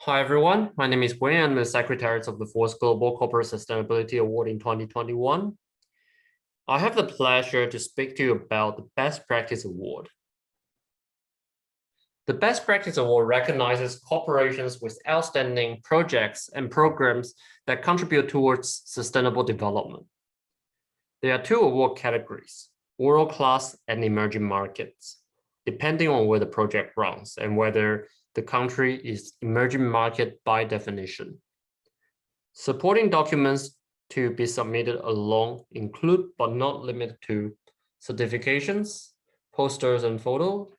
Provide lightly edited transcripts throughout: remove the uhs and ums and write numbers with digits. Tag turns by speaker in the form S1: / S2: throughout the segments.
S1: Hi, everyone. My name is Wayne. I'm the Secretary of the Fourth Global Corporate Sustainability Award in 2021. I have the pleasure to speak to you about the Best Practice Award. The Best Practice Award recognizes corporations with outstanding projects and programs that contribute towards sustainable development. There are two award categories, world-class and emerging markets, depending on where the project runs and whether the country is emerging market by definition. Supporting documents to be submitted along include but not limited to certifications, posters and photos,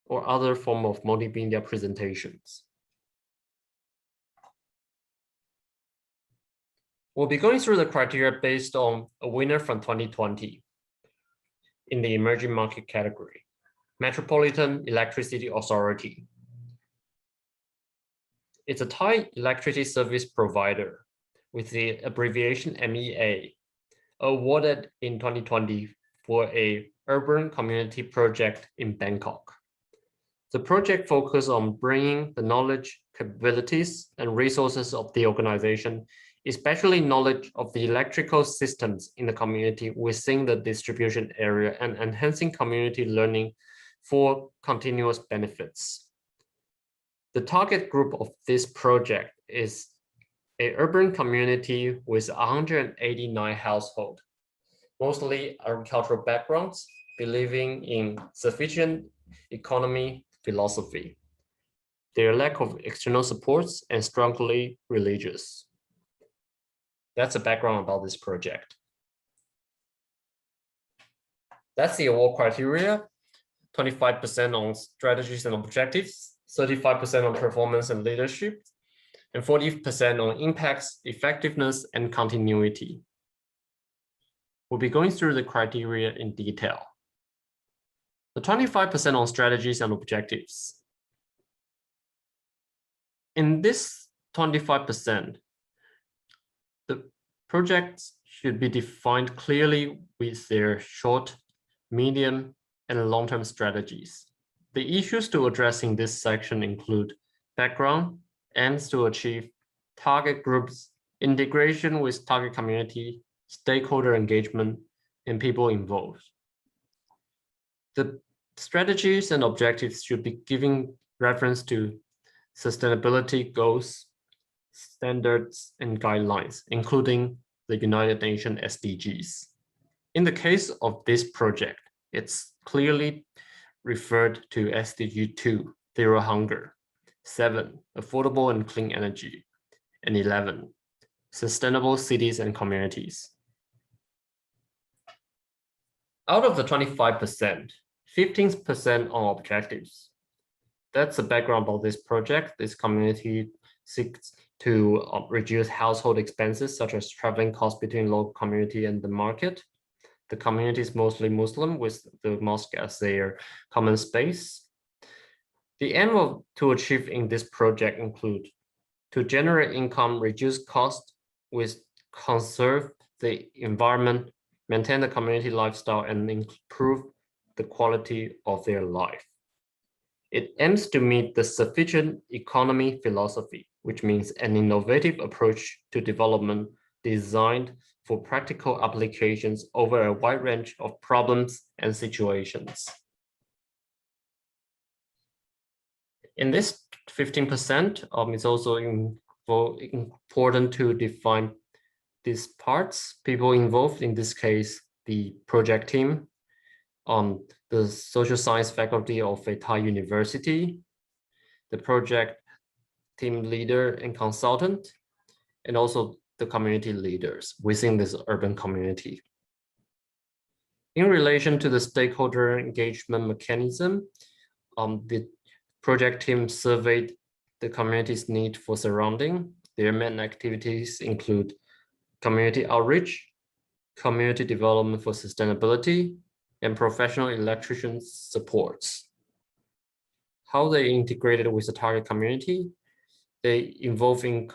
S1: or other form of multimedia presentations. We'll be going through the criteria based on a winner from 2020 in the emerging market category, Metropolitan Electricity Authority. It's a Thai electricity service provider with the abbreviation MEA, awarded in 2020 for a urban community project in Bangkok. The project focused on bringing the knowledge, capabilities, and resources of the organization, especially knowledge of the electrical systems in the community within the distribution area, and enhancing community learning for continuous benefits. The target group of this project is an urban community with 189 households, mostly agricultural backgrounds, believing in sufficient economy philosophy. Their lack of external supports and strongly religious. That's the background about this project. That's the award criteria, 25% on strategies and objectives, 35% on performance and leadership, and 40% on impacts, effectiveness, and continuity. We'll be going through the criteria in detail. The 25% on strategies and objectives. In this 25%, the projects should be defined clearly with their short, medium, and long-term strategies. The issues to address in this section include background, aims to achieve, target groups, integration with target community, stakeholder engagement, and people involved. The strategies and objectives should be giving reference to sustainability goals, standards, and guidelines, including the United Nations SDGs. In the case of this project, it's clearly referred to SDG 2, Zero Hunger, 7, affordable and clean energy, and 11, sustainable cities and communities. Out of the 25%, 15% on objectives. That's the background about this project. This community seeks to reduce household expenses, such as traveling costs between local community and the market. The community is mostly Muslim, with the mosque as their common space. The aim to achieve in this project include to generate income, reduce cost, with conserve the environment, maintain the community lifestyle, and improve the quality of their life. It aims to meet the sufficient economy philosophy, which means an innovative approach to development designed for practical applications over a wide range of problems and situations. In this 15%, it's also important to define these parts, people involved, in this case, the project team, the social science faculty of a Thai university, the project team leader and consultant, and also the community leaders within this urban community. In relation to the stakeholder engagement mechanism, the project team surveyed the community's need for surrounding. Their main activities include community outreach, community development for sustainability, and professional electrician supports. How they integrated with the target community, they involve in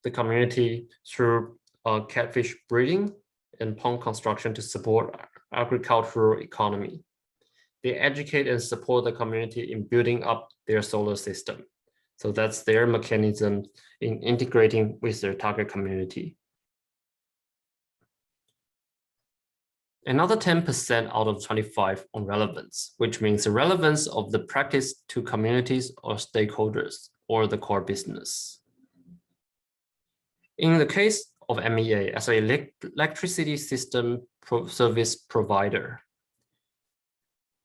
S1: the community through catfish breeding and pond construction to support agricultural economy. They educate and support the community in building up their solar system. So that's their mechanism in integrating with their target community. Another 10% out of 25 on relevance, which means the relevance of the practice to communities or stakeholders or the core business. In the case of MEA as an electricity system service provider,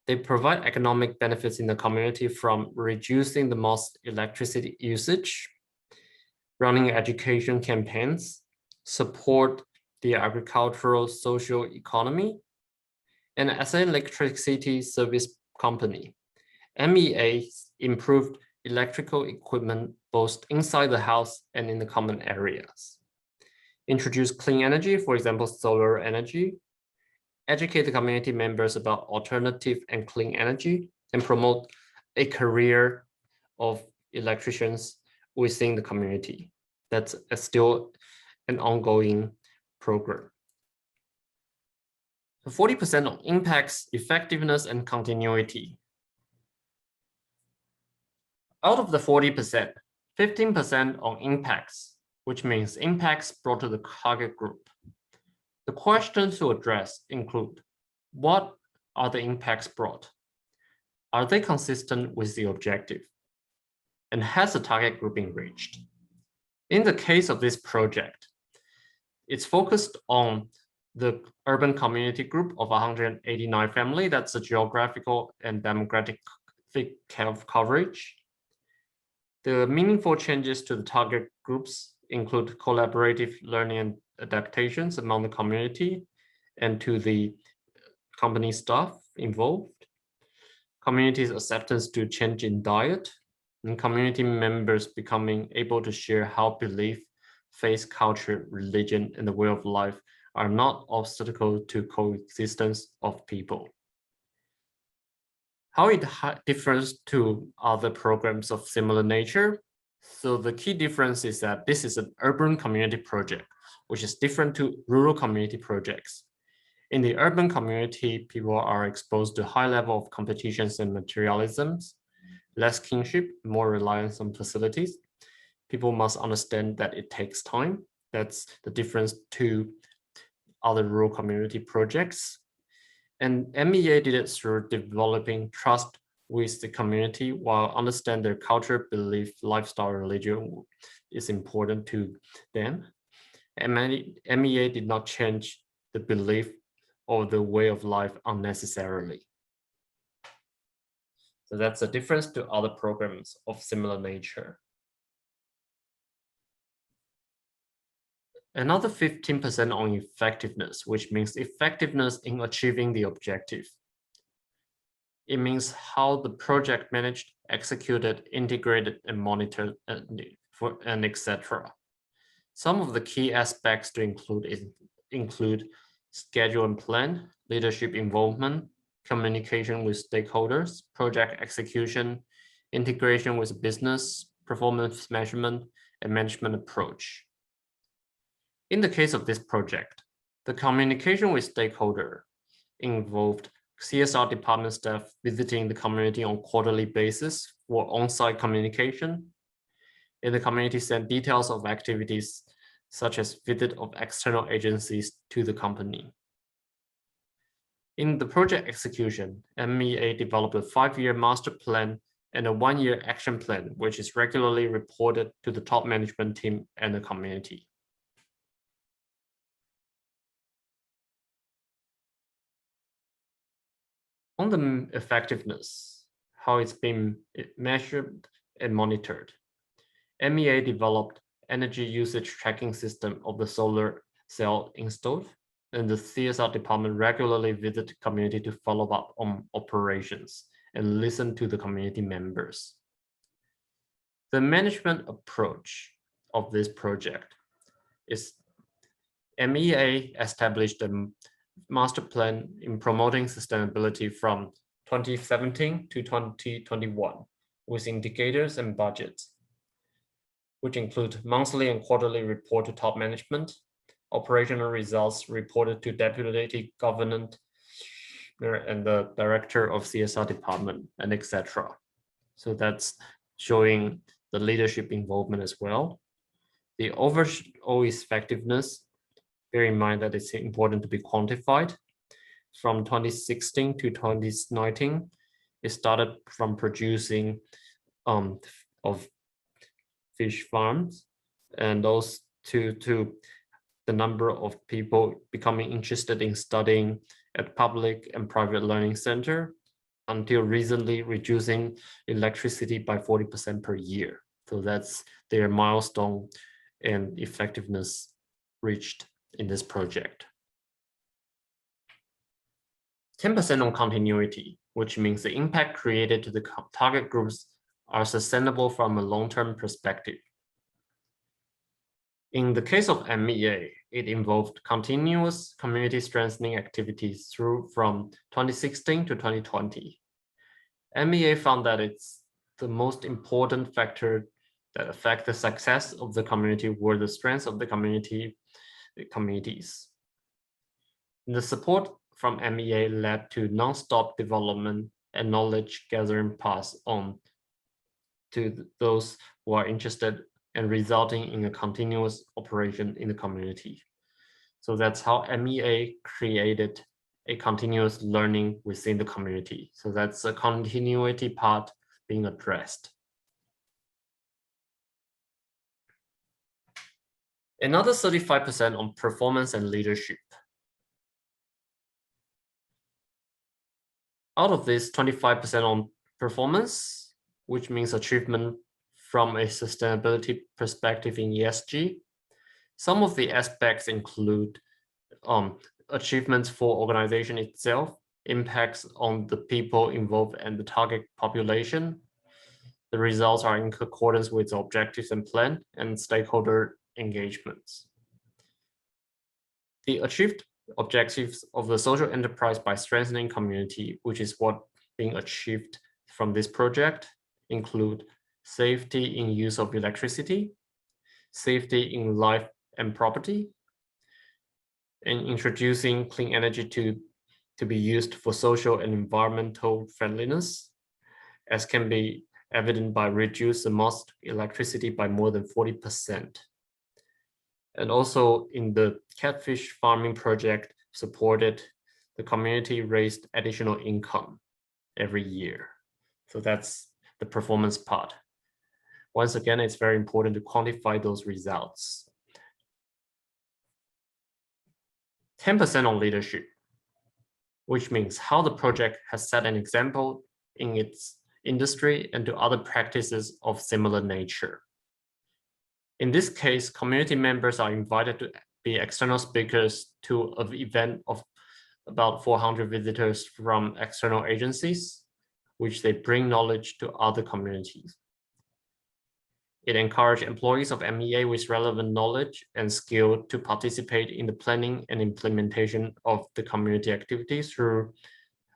S1: they provide economic benefits in the community from reducing the most electricity usage, running education campaigns, support the agricultural social economy, and as an electricity service company, MEA improved electrical equipment both inside the house and in the common areas, introduce clean energy, for example, solar energy, educate the community members about alternative and clean energy, and promote a career of electricians within the community. That's still an ongoing program. 40% on impacts, effectiveness, and continuity. Out of the 40%, 15% on impacts, which means impacts brought to the target group. The questions to address include, what are the impacts brought? Are they consistent with the objective? And has the target group been reached? In the case of this project, it's focused on the urban community group of 189 families. That's a geographical and demographic coverage. The meaningful changes to the target groups include collaborative learning and adaptations among the community and to the company staff involved, community's acceptance to change in diet, and community members becoming able to share how belief, faith, culture, religion, and the way of life are not obstacles to coexistence of people. How it differs to other programs of similar nature. So the key difference is that this is an urban community project, which is different to rural community projects. In the urban community, people are exposed to high level of competitions and materialisms, less kinship, more reliance on facilities. People must understand that it takes time. That's the difference to other rural community projects. And MEA did it through developing trust with the community while understand their culture, belief, lifestyle, religion is important to them. MEA did not change the belief or the way of life unnecessarily. So that's a difference to other programs of similar nature. Another 15% on effectiveness, which means effectiveness in achieving the objective. It means how the project managed, executed, integrated, and monitored, and etc. Some of the key aspects to include schedule and plan, leadership involvement, communication with stakeholders, project execution, integration with business, performance measurement, and management approach. In the case of this project, the communication with stakeholder involved CSR department staff visiting the community on quarterly basis for on-site communication. And the community sent details of activities such as visit of external agencies to the company. In the project execution, MEA developed a 5-year master plan and a 1-year action plan, which is regularly reported to the top management team and the community. On the effectiveness, how it's been measured and monitored, MEA developed energy usage tracking system of the solar cell installed, and the CSR department regularly visit community to follow up on operations and listen to the community members. The management approach of this project is MEA established a master plan in promoting sustainability from 2017 to 2021 with indicators and budgets, which include monthly and quarterly report to top management, operational results reported to deputy governor and the director of CSR department, and etc. So that's showing the leadership involvement as well. The overall effectiveness, bear in mind that it's important to be quantified. From 2016 to 2019, it started from producing of fish farms, and those to the number of people becoming interested in studying at public and private learning center, until recently reducing electricity by 40% per year. So that's their milestone and effectiveness reached in this project. 10% on continuity, which means the impact created to the target groups are sustainable from a long-term perspective. In the case of MEA, it involved continuous community strengthening activities from 2016 to 2020. MEA found that it's the most important factor that affect the success of the community were the strengths of the communities. The support from MEA led to non-stop development and knowledge gathering paths on to those who are interested, and resulting in a continuous operation in the community. So that's how MEA created a continuous learning within the community. So that's a continuity part being addressed. Another 35% on performance and leadership. Out of this, 25% on performance, which means achievement from a sustainability perspective in ESG. Some of the aspects include achievements for organization itself, impacts on the people involved and the target population. The results are in accordance with the objectives and plan and stakeholder engagements. The achieved objectives of the social enterprise by strengthening community, which is what being achieved from this project, include safety in use of electricity, safety in life and property, and introducing clean energy to be used for social and environmental friendliness, as can be evident by reduce the most electricity by more than 40%. And also in the catfish farming project supported, the community raised additional income every year. So that's the performance part. Once again, it's very important to quantify those results. 10% on leadership, which means how the project has set an example in its industry and to other practices of similar nature. In this case, community members are invited to be external speakers to an event of about 400 visitors from external agencies, which they bring knowledge to other communities. It encouraged employees of MEA with relevant knowledge and skill to participate in the planning and implementation of the community activities through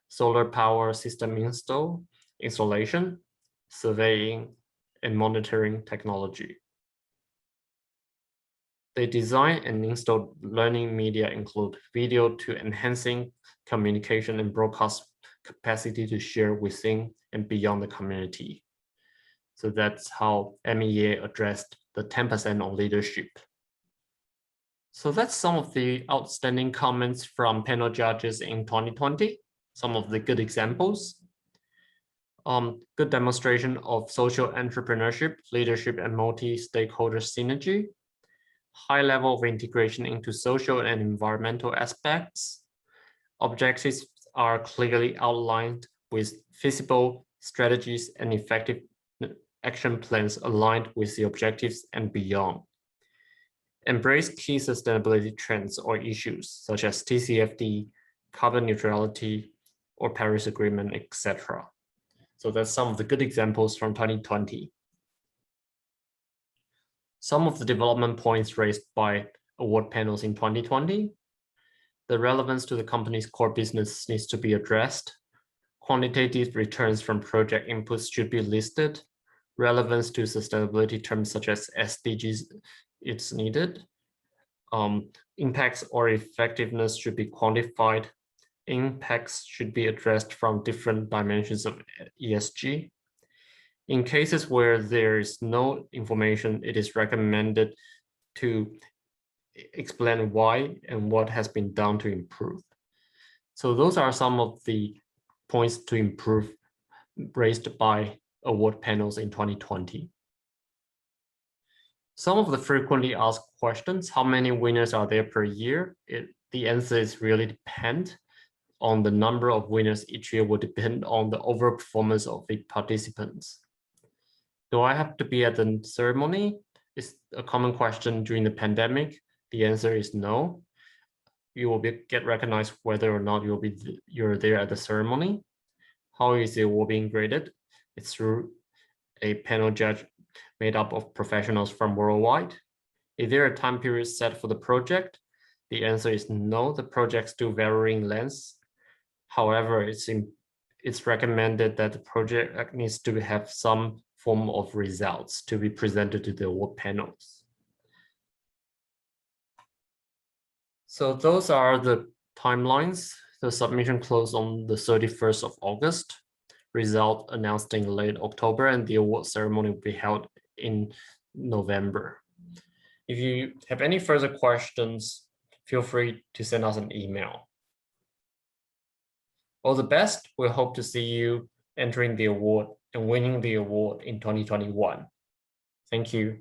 S1: solar power system installation, surveying, and monitoring technology. They design and install learning media include video to enhancing communication and broadcast capacity to share within and beyond the community. So that's how MEA addressed the 10% on leadership. So that's some of the outstanding comments from panel judges in 2020, some of the good examples. Good demonstration of social entrepreneurship, leadership, and multi-stakeholder synergy. High level of integration into social and environmental aspects. Objectives are clearly outlined with feasible strategies and effective action plans aligned with the objectives and beyond. Embrace key sustainability trends or issues such as TCFD, carbon neutrality, or Paris Agreement, etc. So that's some of the good examples from 2020. Some of the development points raised by award panels in 2020. The relevance to the company's core business needs to be addressed. Quantitative returns from project inputs should be listed. Relevance to sustainability terms such as SDGs, it's needed. Impacts or effectiveness should be quantified. Impacts should be addressed from different dimensions of ESG. In cases where there is no information, it is recommended to explain why and what has been done to improve. So those are some of the points to improve raised by award panels in 2020. Some of the frequently asked questions, how many winners are there per year? The answer is really depend on the number of winners each year will depend on the overall performance of the participants. Do I have to be at the ceremony? Is a common question during the pandemic. The answer is no. You will get recognized whether or not you're there at the ceremony. How is the award being graded? It's through a panel judge made up of professionals from worldwide. Is there a time period set for the project? The answer is no. The projects do varying lengths. However, it's recommended that the project needs to have some form of results to be presented to the award panels. So those are the timelines. The submission closed on the 31st of August. Result announced in late October, and the award ceremony will be held in November. If you have any further questions, feel free to send us an email. All the best. We hope to see you entering the award and winning the award in 2021. Thank you.